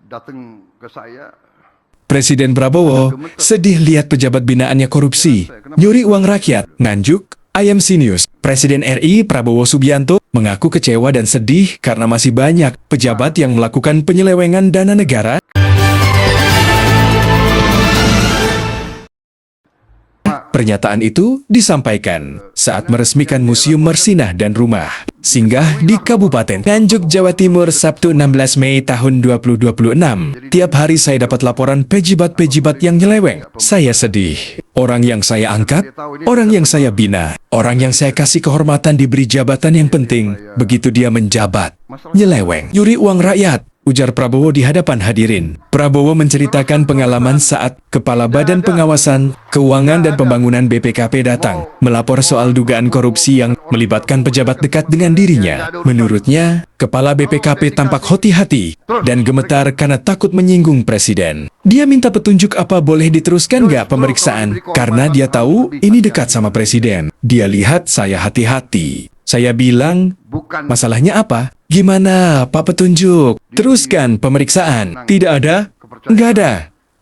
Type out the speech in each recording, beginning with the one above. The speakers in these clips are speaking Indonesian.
datang ke saya. Presiden Prabowo sedih lihat pejabat binaannya korupsi, nyuri uang rakyat, nganjuk. IMC News, Presiden RI Prabowo Subianto mengaku kecewa dan sedih karena masih banyak pejabat yang melakukan penyelewengan dana negara. Pernyataan itu disampaikan saat meresmikan Museum Mersinah dan Rumah Singgah di Kabupaten Nganjuk, Jawa Timur, Sabtu 16 Mei tahun 2026. Tiap hari saya dapat laporan pejabat-pejabat yang nyeleweng. Saya sedih. Orang yang saya angkat, orang yang saya bina, orang yang saya kasih kehormatan diberi jabatan yang penting. Begitu dia menjabat, nyeleweng, nyuri uang rakyat, ujar Prabowo di hadapan hadirin. Prabowo menceritakan pengalaman saat Kepala Badan Pengawasan Keuangan dan Pembangunan BPKP datang melapor soal dugaan korupsi yang melibatkan pejabat dekat dengan dirinya. Menurutnya, Kepala BPKP tampak hati-hati dan gemetar karena takut menyinggung Presiden. Dia minta petunjuk apa boleh diteruskan nggak pemeriksaan, karena dia tahu ini dekat sama Presiden. Dia lihat saya hati-hati. Saya bilang, masalahnya apa? Gimana, Pak petunjuk? Teruskan pemeriksaan. Tidak ada? Nggak ada.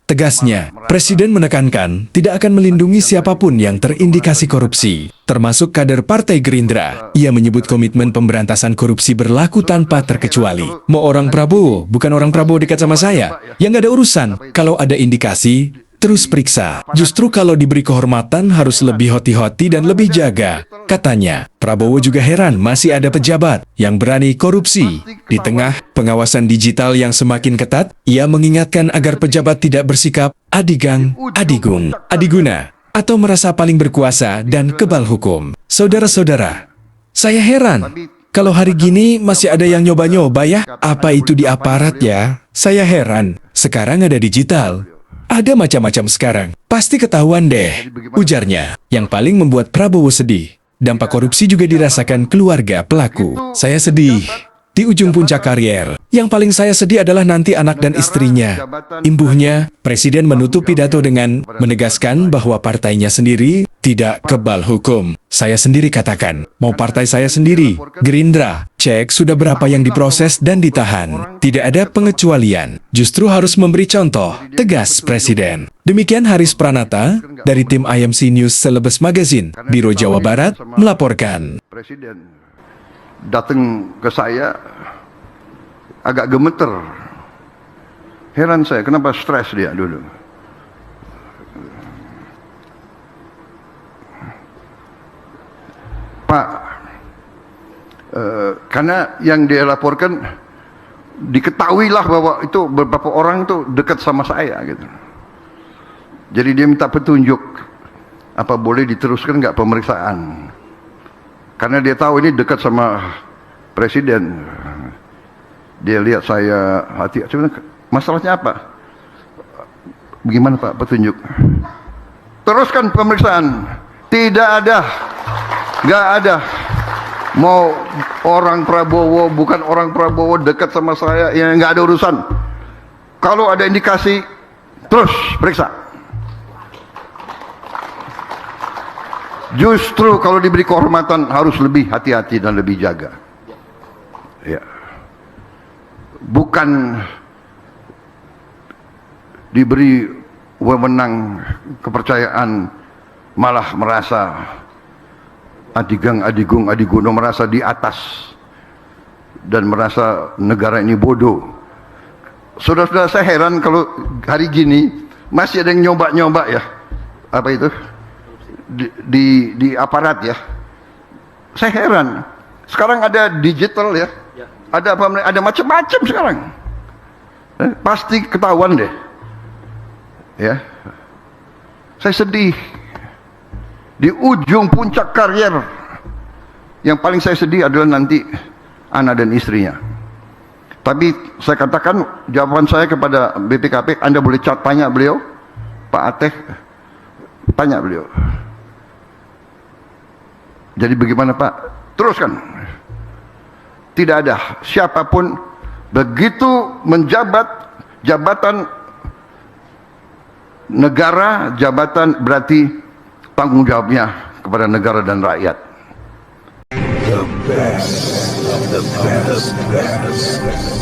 Tegasnya, Presiden menekankan tidak akan melindungi siapapun yang terindikasi korupsi, termasuk kader Partai Gerindra. Ia menyebut komitmen pemberantasan korupsi berlaku tanpa terkecuali. Mau orang Prabowo, bukan orang Prabowo dekat sama saya. Yang nggak ada urusan. Kalau ada indikasi, terus periksa. Justru kalau diberi kehormatan harus lebih hati-hati dan lebih jaga. Katanya, Prabowo juga heran masih ada pejabat yang berani korupsi. Di tengah pengawasan digital yang semakin ketat, ia mengingatkan agar pejabat tidak bersikap adigang, adigung, adiguna, atau merasa paling berkuasa dan kebal hukum. Saudara-saudara, saya heran. Kalau hari gini masih ada yang nyoba-nyoba ya? Apa itu di aparat ya? Saya heran. Sekarang ada digital. Ada macam-macam sekarang. Pasti ketahuan deh, ujarnya. Yang paling membuat Prabowo sedih, dampak korupsi juga dirasakan keluarga pelaku. Saya sedih. Di ujung puncak karier, yang paling saya sedih adalah nanti anak dan istrinya. Imbuhnya, Presiden menutup pidato dengan menegaskan bahwa partainya sendiri tidak kebal hukum. Saya sendiri katakan, mau partai saya sendiri, Gerindra, cek sudah berapa yang diproses dan ditahan. Tidak ada pengecualian, justru harus memberi contoh, tegas Presiden. Demikian Haris Pranata, dari tim IMC News Celebes Magazine, Biro Jawa Barat, melaporkan. Presiden datang ke saya agak gemeter. Heran saya, kenapa stres dia dulu. Pak, karena yang dia laporkan diketahuilah bahwa itu beberapa orang itu dekat sama saya gitu. Jadi dia minta petunjuk apa boleh diteruskan nggak pemeriksaan. Karena dia tahu ini dekat sama Presiden. Dia lihat saya hati. Masalahnya apa? Bagaimana Pak petunjuk? Teruskan pemeriksaan. Tidak ada. Nggak ada. Mau orang Prabowo, bukan orang Prabowo dekat sama saya. Ya nggak ada urusan. Kalau ada indikasi, terus periksa. Justru kalau diberi kehormatan harus lebih hati-hati dan lebih jaga. Ya. Bukan diberi wewenang kepercayaan malah merasa adigang, adigung, adiguno, merasa di atas dan merasa negara ini bodoh. Saudara-saudara, saya heran kalau hari gini masih ada yang nyoba-nyoba ya. Apa itu? Di aparat ya. Saya heran. Sekarang ada digital ya. Ada apa? Ada macam-macam sekarang. Pasti ketahuan deh. Ya. Saya sedih. Di ujung puncak karier, yang paling saya sedih adalah nanti anak dan istrinya. Tapi saya katakan jawaban saya kepada BPKP, Anda boleh tanya beliau, Pak Ateh, tanya beliau. Jadi bagaimana Pak? Teruskan. Tidak ada siapapun begitu menjabat jabatan negara, jabatan berarti tanggung jawabnya kepada negara dan rakyat. The best of the best.